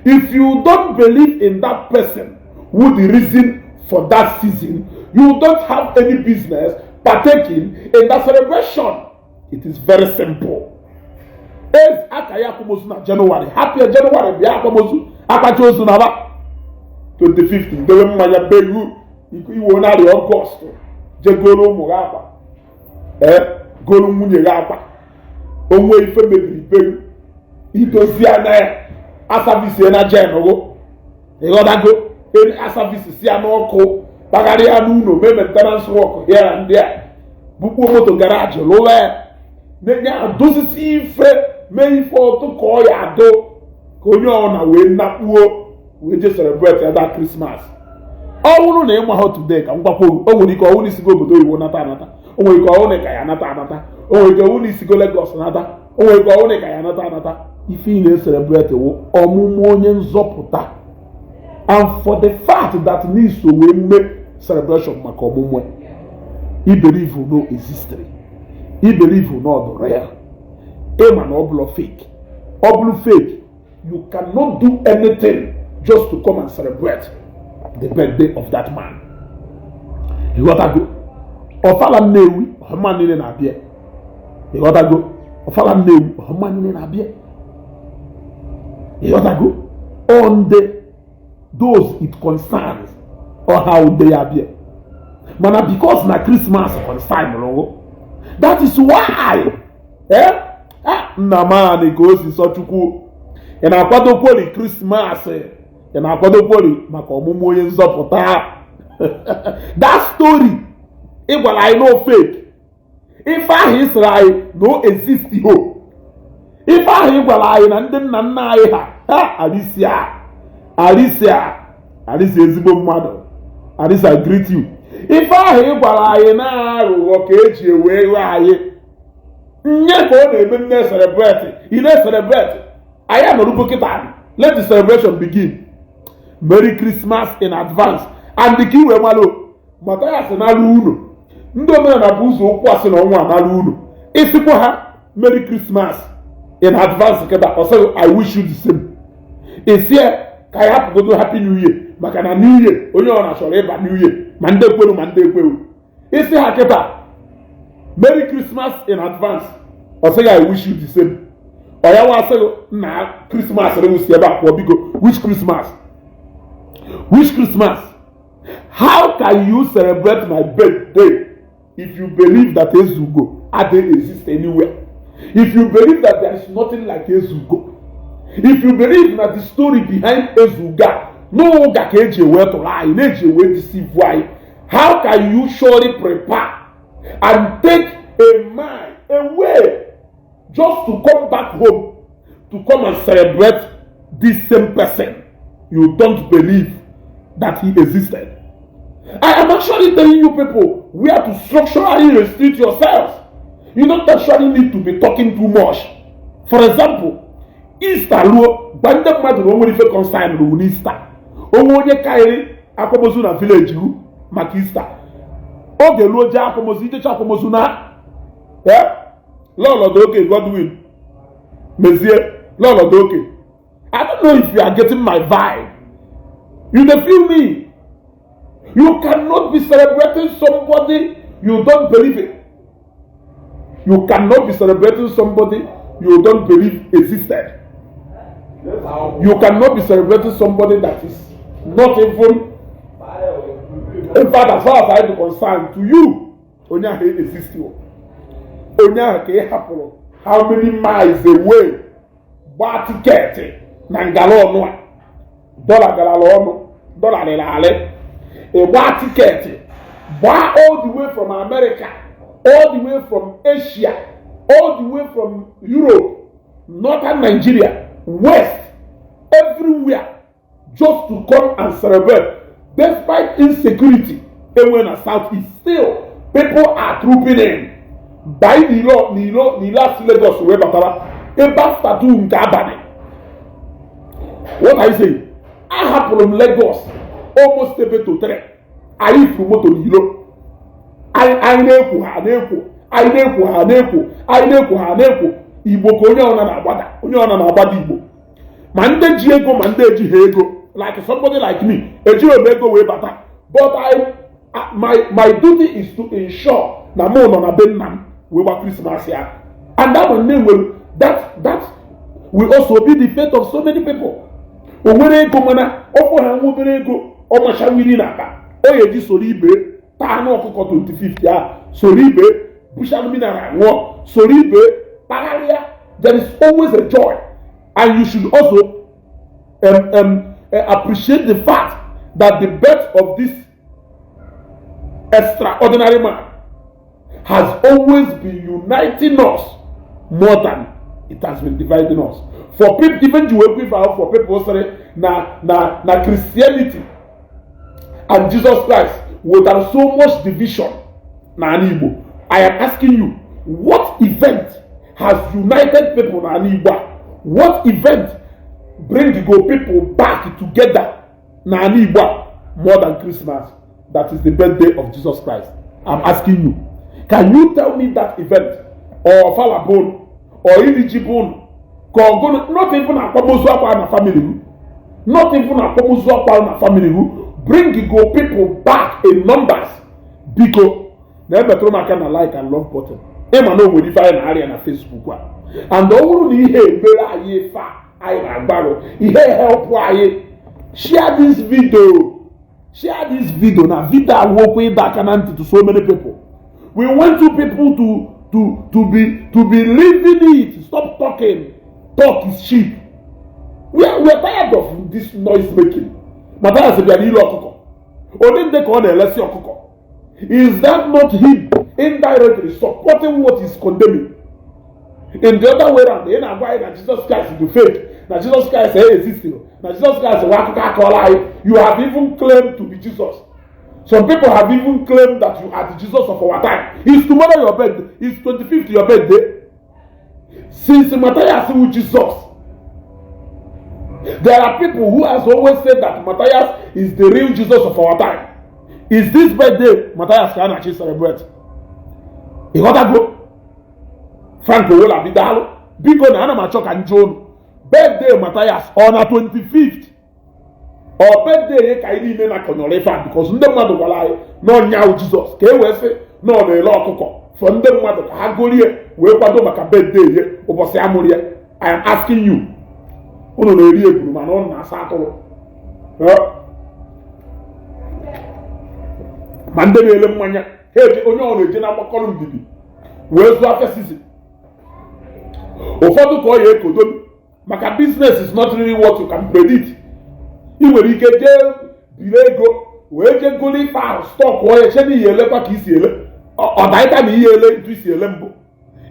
A: If you don't believe in that person who the reason for that season, you don't have any business partaking in that celebration. It is very simple. As akaya kumosu na January, happy January biya kumosu akachosu na ba 25th. Ndewe mmanya begu iwo na the August. Je goro mu gapa. Goro munye gapa. Onwe ife mebiri begu. Idozi ana asabisi na jenogo. Egodago any asabisi si anoko bagari anu no me maintenance work here and there. Buku moto garage lowe. Nenya dozi ife me for to call ya do konyo na we na puo we just celebrate that Christmas. Ọwụrụ na ịnwa ha today ka mgbakwo o nwere ike ọwụ n'isigo obodo Igbo nata o nwere ike ọwụ na ka ya nata o nwere ike ọwụ n'isigo Lagos nata o nwere ike ọwụ na ka ya nata ife ị na-celebrate wo ọmụmụ onye nzọpụta. And for the fact that n'iso wee mee celebration maka ọmụmụ I believe no existed. I believe no real. Amen or fake. Or fake. You cannot do anything just to come and celebrate the birthday of that man. You gotta go. Ofala newi, man in a beer. You gotta go. Ofala newi, man in a beer. You gotta go. On those it concerns or how they appear. Mana because na Christmas concern no. That is why. Na man goes in such a and I got to Christmas and I got to maka ọmụmụ onye nzọpụta. That story it was I know fake. If I Israel no exist ho. If I gwara na ndị nna nna anyị ha Alicia ezigbo mmadụ. Alicia I greet you. If I gwara anyị na arụ ka eji ewe anyị nye ka ọ na-eme nne celebrate. Ị na-celebrate. I am a kita. Let the celebration begin. Merry Christmas in advance. And the key wemalo. Mathias Ezeaku Ejiofor. Ndo me na buzo okwu asị na ọnwa amalu unu. Isikwa ha Merry Christmas in advance keda. Also I wish you the same. Isi ka ya hapụ go happy new year. Maka na new year onye ọ na-achọrọ ịba new year. Ma ndị ekweru. Isi ha keta Merry Christmas in advance. Also I wish you the same. Oya wa say na Christmas re musi eba kwa bigo. Which Christmas? Which Christmas? How can you celebrate my birthday if you believe that Ezugo doesn't exist anywhere? If you believe that there is nothing like Ezugo, if you believe that the story behind Ezuga no ga ka eji we to lie, na eji we deceive why, how can you surely prepare and take a man away just to come back home to come and celebrate this same person you don't believe that he existed? I am actually telling you people where to structurally restrict yourselves. You don't actually need to be talking too much. For example, Easter lo bande mmadụ na onwere ife concern ru Easter. Onwe onye kairi akwamozu na village ru maka Easter. Oge lo je akwamozu ije akwamozu na Lord okay, Godwin. Monsieur, Lord okay. I don't know if you are getting my vibe. You don't feel me? You cannot be celebrating somebody you don't believe in. You cannot be celebrating somebody you don't believe existed. You cannot be celebrating somebody that is not even, in fact, as far as I am concerned, to you, Onya exists. Onya ke happen how many miles away? Buy ticket nangalo no dollar galalo no dollar lale. A buy ticket buy all the way from America, all the way from Asia, all the way from Europe, northern Nigeria, west, everywhere, just to come and celebrate. Despite insecurity, even in the southeast, still people are trooping in. by n'ilo asị Lagos wee batara ebe after 2 nke abalị. What I say, ahapụrụ m Lagos almost ebe to 3. Anyị furu moto n'ilo. Anyị na-ekwu ha na-ekwu Igbo ka onye ọna na-agbada Igbo, ma ndị ji ego ma ndị eji ha ego, like somebody like me ejighị m ego wee bata, but my duty is to ensure na mụ nọ na be nna m wee gba Christmas ya, and that will also be the fate of so many people. O nwere ego mana ọkpọ ha nwa obere ego ọmachawiri na akpa o ya eji soro ibe taa anụ ọkụkọ 25 ya, soro ibe bushal mineral ṅụọ, soro ibe pagharịa. There is always a joy, and you should also appreciate the fact that the birth of this extraordinary man has always been uniting us more than it has been dividing us. For people, even for people say na Christianity and Jesus Christ would have so much division na Igbo. I am asking you, what event has united people na Igbo? What event bring Igbo people back together na Igbo more than Christmas? That is the birthday of Jesus Christ. I'm asking you, can you tell me that event, or Falabon, or Ilijibon? Not even a Kwamozuakwa na family, not even a Kwamozuakwa na family who bring Igbo people back in numbers. Because never throw my kind of like and love button. Emma no modify an area na Facebook. And all the here aye fa aye na gbaro. Ihe help aye. Share this video. Share this video. Na video work with that can to so many people. We want you people to be living it. Stop talking. Talk is cheap. We are tired of this noise making. Mathias Ezeaku Ejiofor. Only they call the lesson Okoko. Is that not him indirectly supporting what is condemning? In the other way around, in why that Jesus Christ is the fake, that Jesus Christ is existing, that Jesus Christ is you have even claimed to be Jesus. Some people have even claimed that you are the Jesus of our time. Is tomorrow your birthday? Is 25th your birthday? Since Mathias Ezeaku Jesus, there are people who has always said that Mathias is the real Jesus of our time. Is this birthday Mathias can actually celebrate? You got to go. Franco will have been because na Machok and John birthday Mathias on the 25th. Or birthday kaini me na konyolefa because ndị mmadụ gwara anyị no nyaw Jesus ka e wee sị no na ele ọkụkọ for ndị mmadụ ka ha golie wee kwado maka birthday ye ụbọchị amụrụ ya. I am asking you, unu na eri egwu mana ọ na-asa atụrụ. Ma ndị na-ele mmanya onye ọ na-eje na mgbakọrọ mbibi wee zụọ afọ season. Ụfọdụ ka ọ ya ekodo maka business is not really what you can predict. I nwere ike jee biri ego wee jee golo ife ahụ stọk ọ ya eche na ihe elekwa ka isi ele ọ daịta na ihe ele ntu isi ele mbụ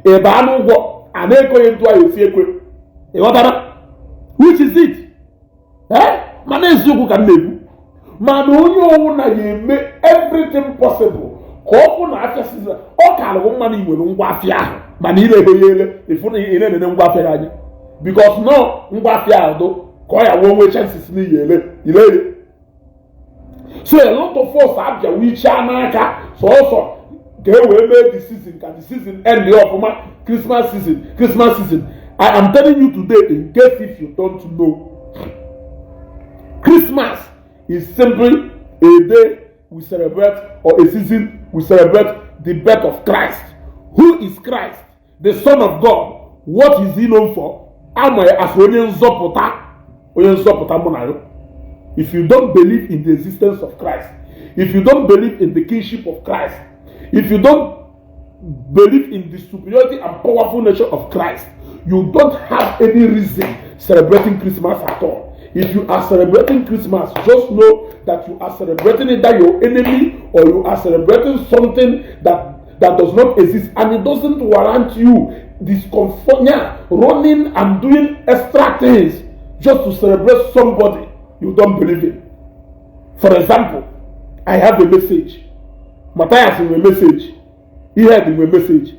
A: ebe anụ ụgwọ a na-ekoghị ntu ahụ esi ekwe ịghọtara which is it mana eziokwu ka m na-ekwu mana onye ọnwụ na ya eme everything possible ka ọ kwụ na afịa season ọ ka alụghị mma na inwere ngwa afịa ahụ mana ileghe ya ele efu na ị na-enene ngwa afịa anya because no ngwa afịa ahụ ka ọ ya wee nwee chances n'ihi ile. So a lot of us abịa wichaa n'aka sọsọ ka e wee mee the season ka the season end ọfụma Christmas season. I am telling you today in case if you don't know, Christmas is simply a day we celebrate, or a season we celebrate the birth of Christ. Who is Christ? The Son of God. What is he known for? If you don't believe in the existence of Christ, if you don't believe in the kingship of Christ, if you don't believe in the superiority and powerful nature of Christ, you don't have any reason celebrating Christmas at all. If you are celebrating Christmas, just know that you are celebrating either your enemy or you are celebrating something that does not exist, and it doesn't warrant you running and doing extra things just to celebrate somebody you don't believe in. For example, I have a message. Mathias in a message. He had in a message.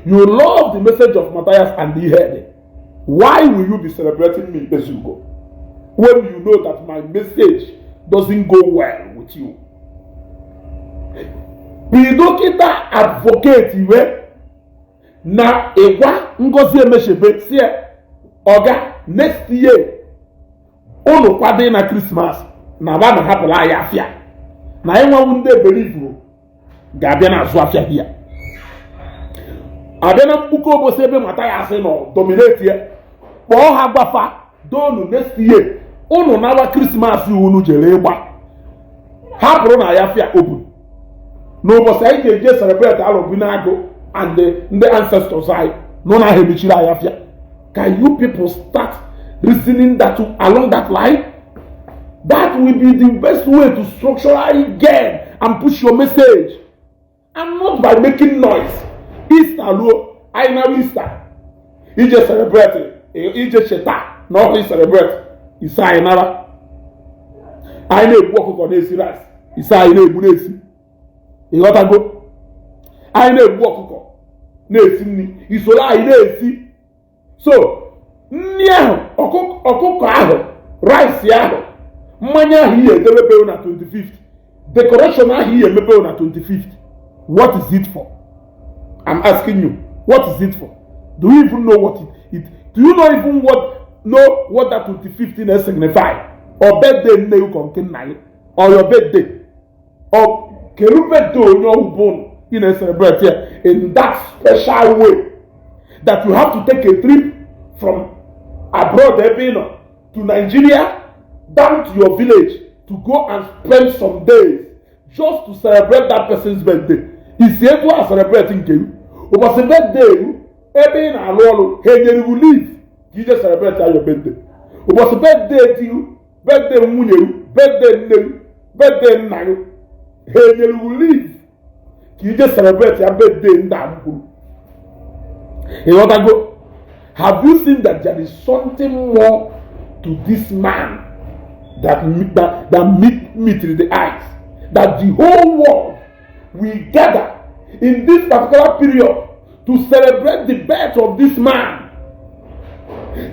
A: You love the message of Mathias and the head. Why will you be celebrating me, Ezeaku, when you know that my message doesn't go well with you? Bidokita advocate iwe na Igwa Ngozi Emeshebe sie oga next year unu kwade na Christmas na ba na hapụla ya afia na enwe ndị believe ga-abịa na azụ afia bịa abịa na mkpuko obosi ebe Mathias nọ dominate ya kpọọ ha gbafa donu next year unu nawa Christmas unu jere ịgba hapụrụ na ya afia obu n'ụbọchị anyị ga-eje celebrate Alobinago and the ancestors anyị nọ na hemichiri anyị afia. Can you people start reasoning that along that line? That will be the best way to structurally gain and push your message, and not by making noise. Easter lo, I know Easter. You just celebrate it. You just sheta. No, you celebrate. Isa I never. I know work on this rice. Isa I know bunesi. You gotta go. I know work on. Nesi ni. Isola I know si. So, nya ọkụkọ ahụ, rice ahụ, mmanya ahụ ihe edebe na 25th, decoration ahụ ihe emepe na 25th. What is it for? I'm asking you, what is it for? Do you even know what it do you know even know what that 25th signify? Or birthday nne you can nai, or your birthday, or kelu birthday onye ọhụbụ in a celebrate here in that special way that you have to take a trip from abroad to Nigeria down to your village to go and spend some days just to celebrate that person's birthday. Is able to celebrate in Kenya. But the birthday, ebe na alolu, he will leave. You just celebrate your birthday. But the birthday to you, birthday munye, birthday nne, birthday nna, he will leave. You just celebrate your birthday in that. You want to go? Have you seen that there is something more to this man that meet with the eyes? That the whole world will gather in this particular period to celebrate the birth of this man.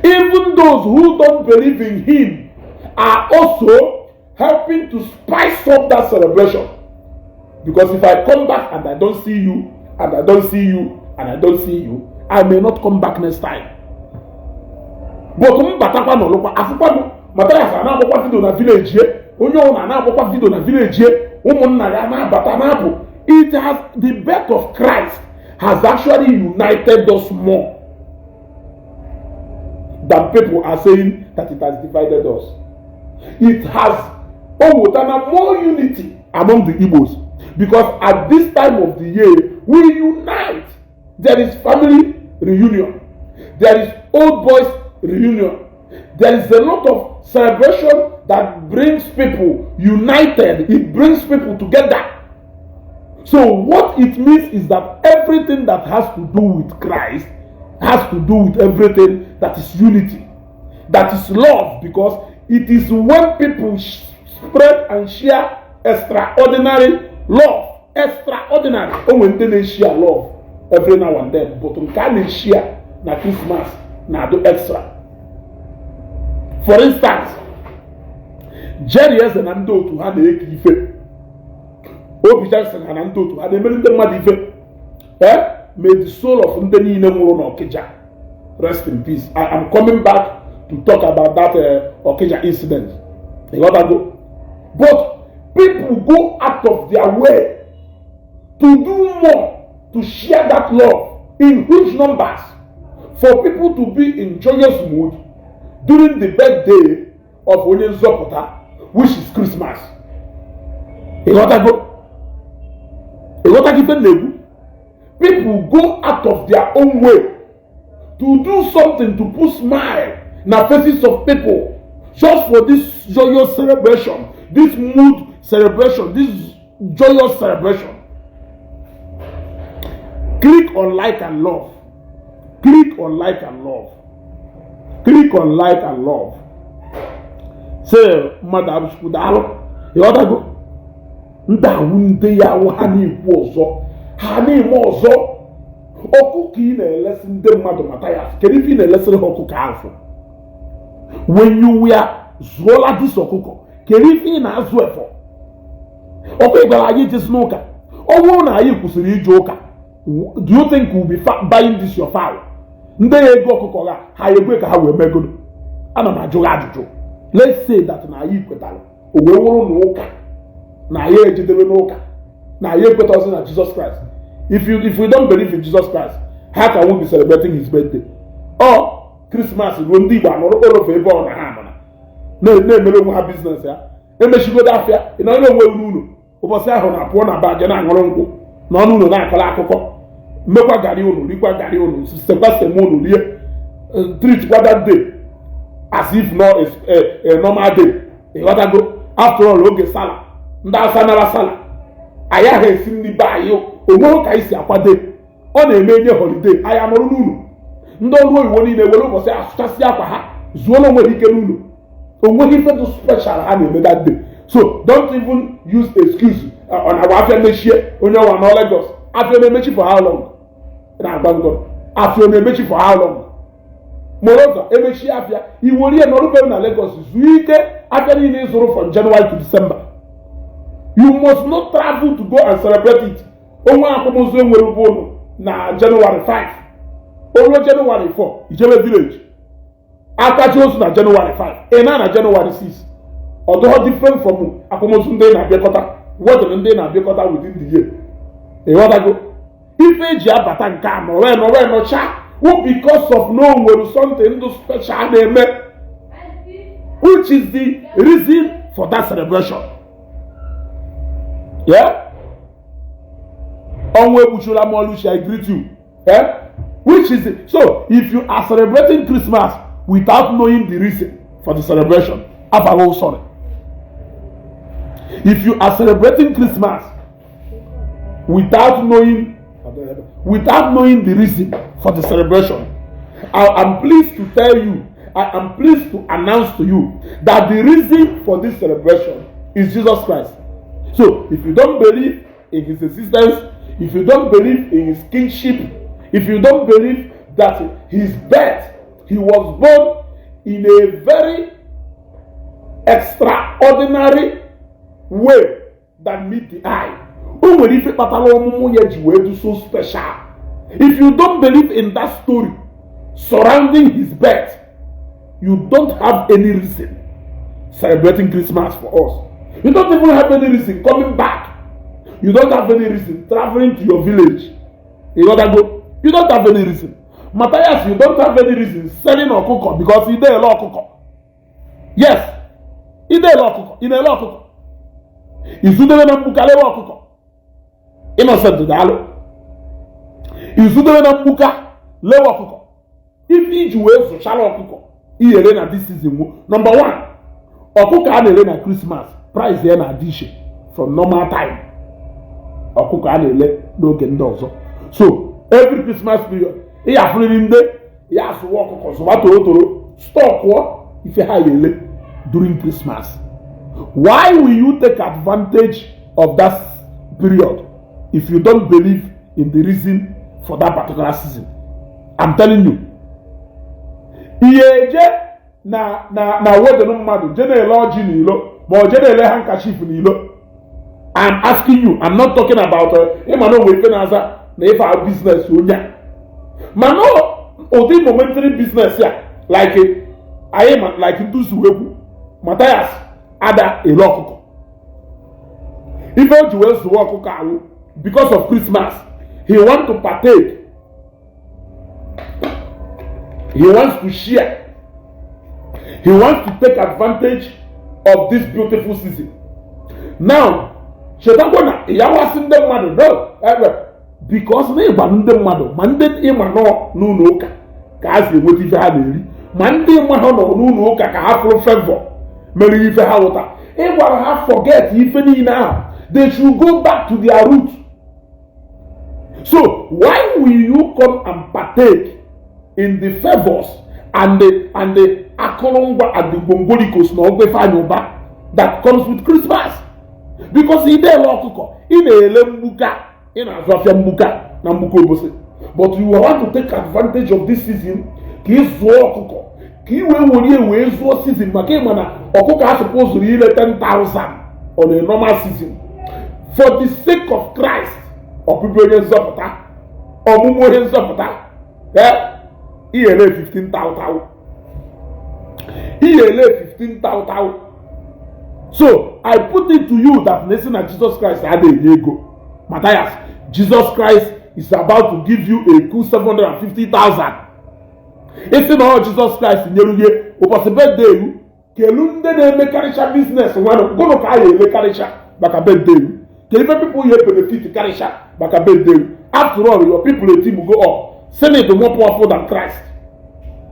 A: Even those who don't believe in him are also helping to spice up that celebration. Because if I come back and I don't see you, and I don't see you, and I don't see you, I may not come back next time. But batakwa no lokwa afukwa Mathias ana agbakwa video na village ye onye ọ na agbakwa video na village ye ụmụnna ya na abata na apụ. It has the birth of Christ has actually united us more than people are saying that it has divided us. It has more unity among the Igbos, because at this time of the year we unite. There is family reunion, there is old boys reunion, there is a lot of celebration that brings people united. It brings people together. So what it means is that everything that has to do with Christ has to do with everything that is unity, that is love, because it is when people spread and share extraordinary love. Extraordinary. Oh, when they share love every now and then, but we can't share na Christmas na do extra. For instance, Jerry has an antidote to have the ife. Obi Jackson an antidote to have the ife. May the soul of Ndeni Nemuro Okija rest in peace. I am coming back to talk about that Okija incident. You gotta go. But people go out of their way to do more, to share that love in huge numbers, for people to be in joyous mood during the birthday of Onye Nzọpụta, which is Christmas. People go out of their own way to do something to put smile in the faces of people just for this joyous celebration, this mood celebration, this joyous celebration. Click on like and love. Click on like and love. Click on like and love. Say, Madam Spudalo, you ought to go. Nda wunde ya wani kwozo. Hani mozo. ọkụkọ ị na-elesi ndị mmadụ Mathias kedu ife ị na-elesịrị ha ọkụkọ afọ when you were zụọla dis ọkụkọ kedu ife ị na-azụ efọ ọkụ gwara anyị jesi n'ụka ọ bụrụ na anyị kwụsịrị ije ụka do you think we'll be buying this your fowl ndị ya ego ọkụkọ ha egwe ka ha wee megoro ana m ajụ ajụjụ let's say that na anyị kwetara o wee wụrụ na ụka na anyị ejedebe n'ụka na anyị ekwetazi na Jesus Christ if we don't believe in Jesus Christ how can we be celebrating his birthday or Christmas ruo ndị Igbo anọrọ kpọrọfe ebe ọ na ha na-emere onwe ha biznes ya emechigodo afịa ị nọ na-enwe ụlọ ụbọchị ahụ na-apụọ na baje na-aṅụrụ nkwụ na ọnụ ụlọ na-akọrọ akụkọ mmekwa garị ụlọ rikwa garị ụlọ sekwa semo ụlọ rie treat kwa that day as if no a normal day ịghọtago after all oge sala ndị asa nara sala anyị ahụ esi ndị be anyị onweghị ka anyị si akwado ọ na-eme enye holiday anyị anọrọ n'ụlọ ndị ọrụ oyibo niile were ụbọchị asụchasị akwa ha zuola onweghị ike n'ụlọ onweghị ife dị special ha na-eme that day so don't even use excuse on our afia mechie onye ọwa na Lagos afia na-emechi for how long na-agba ngọ afia na-emechi for how long moreover emechi afia iwere ihe n'ọrụ na Lagos zuo ike afia niile ịzụrụ from January to December you must not travel to go and celebrate it onwe akwamozu enwere ụgbọelu na January 5 olu January 4 ijebe village akachi ozu na January 5 na January 6 ọdụọ different from akwamozu ndị na-abịakọta wedding ndị na-abịakọta within the year ịghọtago ife eji abata nke a nọrọ nọcha because of no nwere something ndụ special na-eme which is the reason for that celebration. Yeah? Onwe Buchura Molushi, I greet you. Yeah? Which is it? So, if you are celebrating Christmas without knowing the reason for the celebration, I'm sorry. If you are celebrating Christmas without knowing the reason for the celebration, I am pleased to tell you, I am pleased to announce to you that the reason for this celebration is Jesus Christ. So, if you don't believe in his existence, if you don't believe in his kingship, if you don't believe that his birth, he was born in a very extraordinary way that meet the eye. So special. If you don't believe in that story surrounding his birth, you don't have any reason celebrating Christmas for us. You don't even have any reason coming back. You don't have any reason traveling to your village. You don't have any reason. Mathias, you don't have any reason selling okuko because he did a lot of okuko. Yes, he did a lot of okuko. In a lot of okuko. Izudele na mbuka lewa okuko. Innocent dalo. Izudele na mbuka lewa okuko. If you were so shallow okuko, he na this season. Number one, okuko ane na Christmas. Price here na dish from normal time. Okuko ane n'oge ndị ọzọ. So every Christmas period, he have in there, he has to work on so what stock what if you have during Christmas. Why will you take advantage of that period if you don't believe in the reason for that particular season? I'm telling you. Iyeje na wedding mmadụ jenele ọjị n'ilo ma ọ jenele handkerchief n'ilo. I'm asking you, I'm not talking about ịmana onwe ife na-aza na ife our business onye. Ma no ụdị momentary business ya like nduzu egwu Mathias ada ele ọkụkọ. Ife o ji wee zụwa ọkụkọ ahụ because of Christmas, he wants to partake. He wants to share. He wants to take advantage of this beautiful season. Now, chetakwana yawasi ndị mmadụ no because na ịgba ndị mmadụ ma ndị ịma nọ n'ụlọ ụka ka ha si enweta ife ha na-eri ma ndị ịma ha nọ n'ụlọ ụka ka ha fụrụ favor mere ife ha wụta ịgwara ha forget ife niile ahụ. They should go back to their root. So why will you come and partake in the favors and the akolongwa and the gongoricos na ogbefe anyụba that comes with Christmas? Because he dey ọkụkọ ị na-ele mgbuka ị na-azụ afịa mgbuka na mgbuka obosi But you want to take advantage of this season. Ka ịzụọ ọkụkọ, ka iwe were zụọ season maka ịma na ọkụkọ a supposed to ile 10,000 on a normal season. For the sake of Christ, ọbụbụ onye nzọpụta, ọmụmụ onye nzọpụta, iyele 15,000. Iyele 15,000. So I put it to you that listen at Jesus Christ adịghị ego. Mathias, Jesus Christ is about to give you a cool 750,000. Isi na Jesus Christ nyere gị ụbọchị birthday you, kelu ndị na-emekarịcha business nwanụ gụnụ ka a ga-emekarịcha maka birthday you. Kelu ife people you benefit karịcha maka birthday you. After all, your people team will go up. Senate is more powerful than Christ.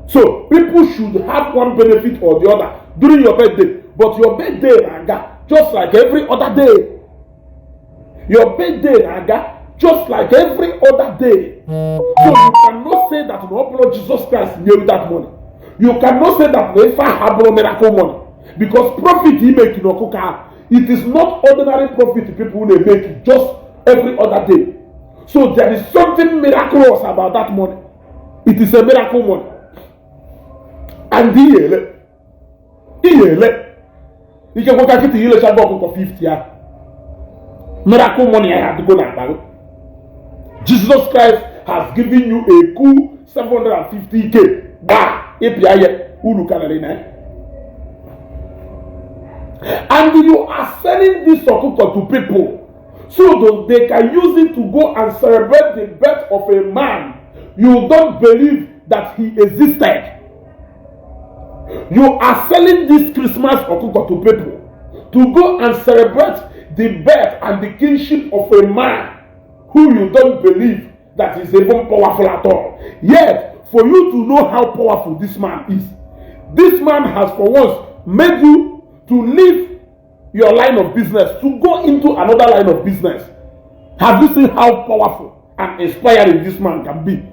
A: So people should have one benefit or the other during your birthday. But your birthday, just like every other day. Your birthday, just like every other day. So you cannot say that no Lord Jesus Christ gave that money. You cannot say that if I have no miracle money. Because profit he make in Okuka, it is not ordinary profit people will make just every other day. So there is something miraculous about that money. It is a miracle money. And you can go back to the village for 50 years. Miracle money I have to go now. Jesus Christ has given you a cool 750K. Bah, and you are selling this okuko to people so that they can use it to go and celebrate the birth of a man you don't believe that he existed. You are selling this Christmas okuko to people to go and celebrate the birth and the kingship of a man who you don't believe that is even powerful at all. Yet, for you to know how powerful this man is, this man has for once made you to leave your line of business to go into another line of business. Have you seen how powerful and inspiring this man can be?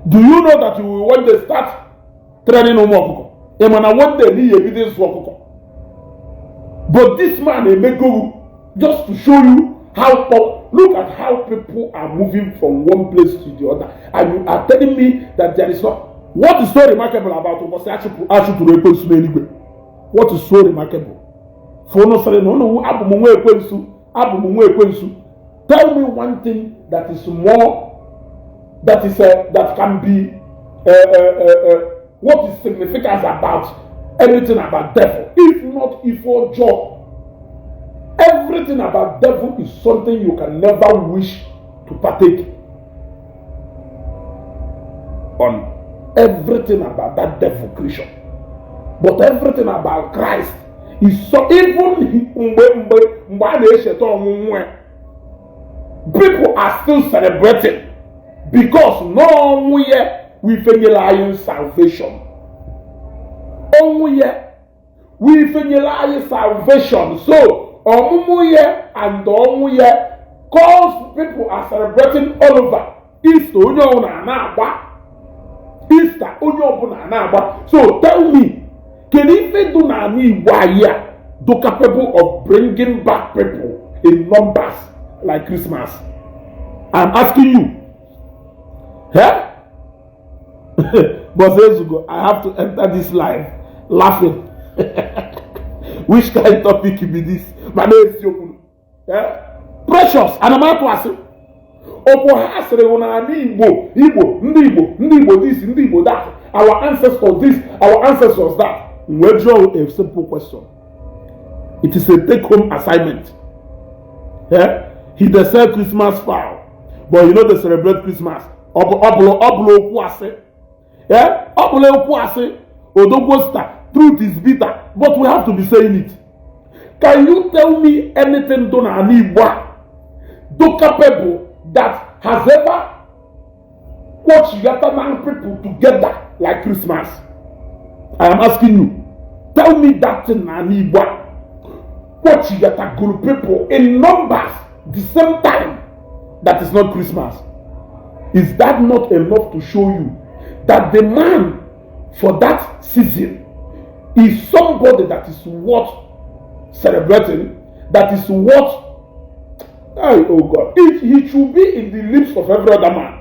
A: Do you know that you will one day start training no more? One day need evidence for. But this man may go just to show you how look at how people are moving from one place to the other, and you are telling me that there is not. What is so remarkable about what is so remarkable? Tell me one thing that is more, that can be what is significant about anything about devil, if not evil job. Everything about devil is something you can never wish to partake on. Everything about that devil creation. But everything about Christ is so even people are still celebrating because no one we finalize salvation. We finalize salvation. So Omumuye and Omuye cause people are celebrating all over. Easter Easter So tell me, can even do nani wire do capable of bringing back people in numbers like Christmas? I'm asking you. But days ago, I have to enter this live laughing. Which kind of topic be this? My name is Ezeaku. Precious. And I'm out to ask you. Igbo, this, Igbo that. Our ancestors this, our ancestors that. We draw a simple question. It is a take-home assignment. He does sell Christmas fowl, but you know they celebrate Christmas. Truth is bitter, but we have to be saying it. Can you tell me anything done an Igbo capable that has ever watched Yataman people together like Christmas? I am asking you. Tell me that thing an Igbo watch Yataguru people in numbers the same time. That is not Christmas. Is that not enough to show you that the man for that season is somebody that is worth celebrating, that is worth, oh God, he should be in the lips of every other man.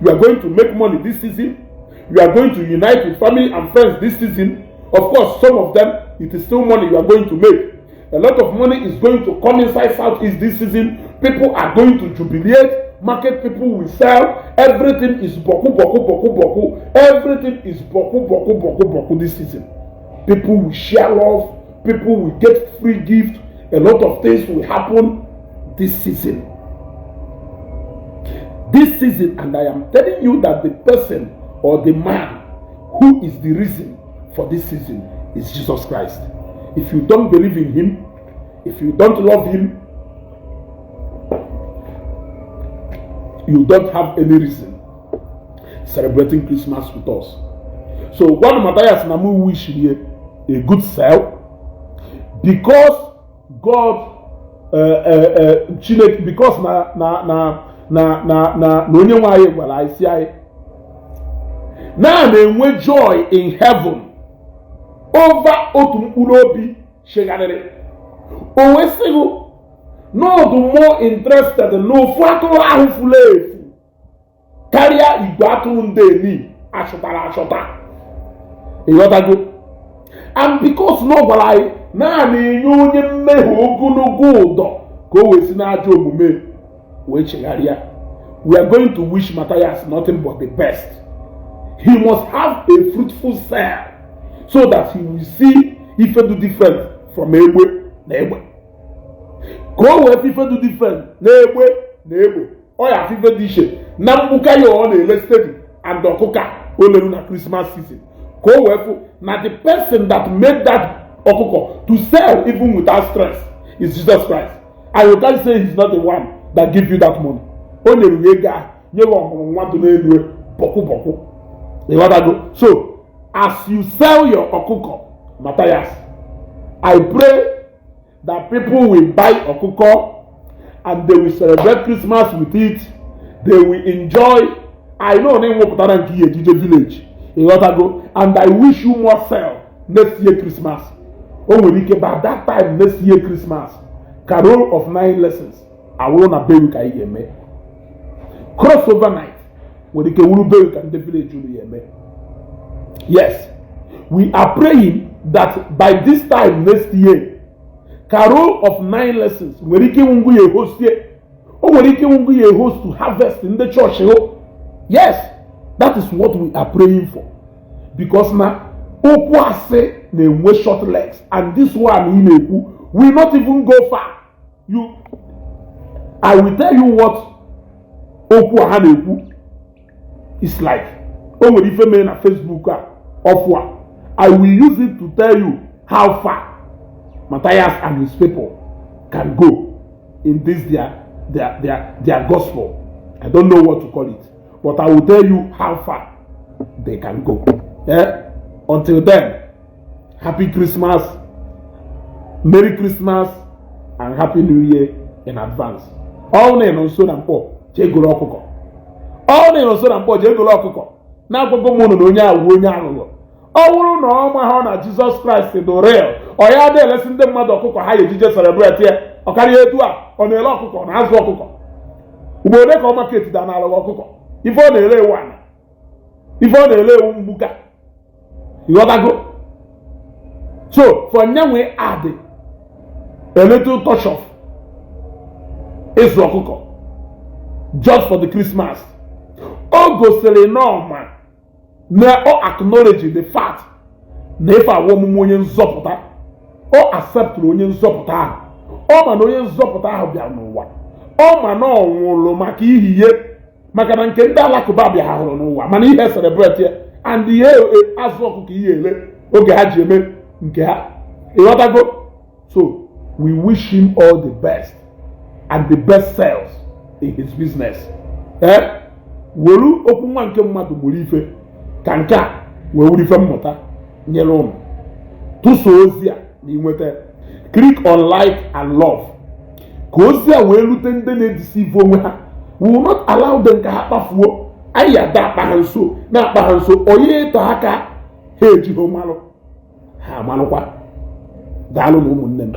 A: You are going to make money this season. You are going to unite with family and friends this season. Of course, some of them, it is still money you are going to make. A lot of money is going to come inside Southeast this season. People are going to jubilate. Market people will sell. Everything is boku, boku, boku, boku. Everything is boku, boku, boku, boku this season. People will share love. People will get free gifts. A lot of things will happen this season. This season, and I am telling you that the person or the man who is the reason for this season is Jesus Christ. If you don't believe in him, if you don't love him, you don't have any reason celebrating Christmas with us. So one Mathias Namu wish you a good sale because God because na onye nwaanyị gwara isi anyị na-enwe joy in heaven over otu mkpụrụ obi chegharịrị o wesịghị n'ọdụ more interested n'ofu atụrụ ahụ furu efu karịa igwe atụrụ ndị eni achọtara achọta ịghọtago. And because no gwara anyị na-enye onye mmehie ogologo ụdọ ka o wesi n'ajọ omume wee chegharịa. We are going to wish Mathias nothing but the best. He must have a fruitful sale so that he will see if do different from Egbe na Egbe. Go where people do different na Egbe na Egbe. Or ya people dishe na mbuka yo on a steady and okuka olelu na Christmas season. Go where na the person that made that okuko to sell even without stress is Jesus Christ. And you can't say he's not the one that give you that money. Only wega you want to know boku boku. So as you sell your okuko, Mathias, I pray that people will buy okuko and they will celebrate Christmas with it. They will enjoy. I know they won't put that in DJ village. And I wish you more sale next year Christmas. Oh, when you by that time next year Christmas, Carol of 9 lessons. I will not be with you. Crossover night. When you can be with the village. Yes, we are praying that by this time next year, Carol of 9 lessons. When you can be a host here, or when you can be a host to harvest in the church. Yes, that is what we are praying for. Because now, Okwase ne short legs, and this one will not even go far. I will tell you what Okwa is like. Oh, if you mean a Facebook I will use it to tell you how far Mathias and his people can go in this their gospel. I don't know what to call it, but I will tell you how far they can go. Until then, happy Christmas, Merry Christmas, and Happy New Year in advance. All name on so and poor, Jegolo Okoko. All name on so and poor, Jegolo Okoko. Now go mono no nya wo. All no ma Jesus Christ in the real. Or ya dey listen them mother Okoko how you just celebrate here. O carry etu a on the Okoko na azu Okoko. Ubo dey come market da na Okoko. If on the lay one. If on the lay mbuka. You gotta go. So for now we add a little touch of Ezeaku just for the Christmas. Oh, go sell normal. Now, acknowledge the fact. Never woman when zopota. Or accept when zopota. Oh, man, no zopota have no one. Oh, man, no, lo maki here. Makanan kenda la kubabi ha no one. Man, he has celebrate here. And the year as well here. Okay, Hajime. Okay, you want to go? So, we wish him all the best. And the best sales in his business. Wolu okunwa nke mmadu murife kanka we wurife mmota nyere unu tuso ozi a na inweta click on like and love ka ozi a wee rute ndị na-edeceive onwe ha. We will not allow them ka ha kpafuo anyị ada akpa ha nso na akpa ha nso onye ịtọ aka ha ejighị malụ ha amalụkwa daalụ na ụmụnne m.